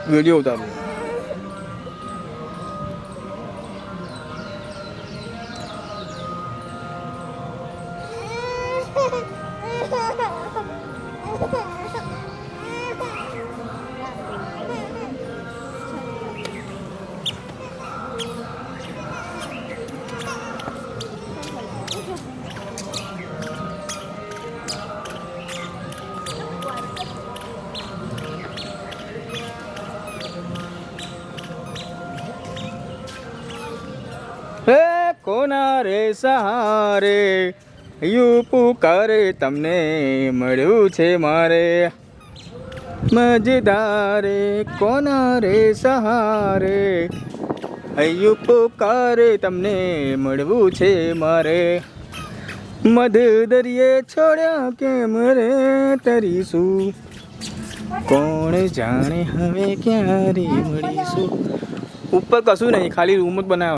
Video ઉતારું. હે કોના રે સહારે યુ પુકારે તમને મળ્યું છે મારે મજદારે કોના રે સહારે યુ પુકારે તમને મળવું છે મારે મધ દરિયે છોડ્યા કેમ રે તરીશું કોણ જાણે હવે ક્યારે મળીશું. ઉપર કશું નહીં, ખાલી રૂમ જ બનાવ્યો.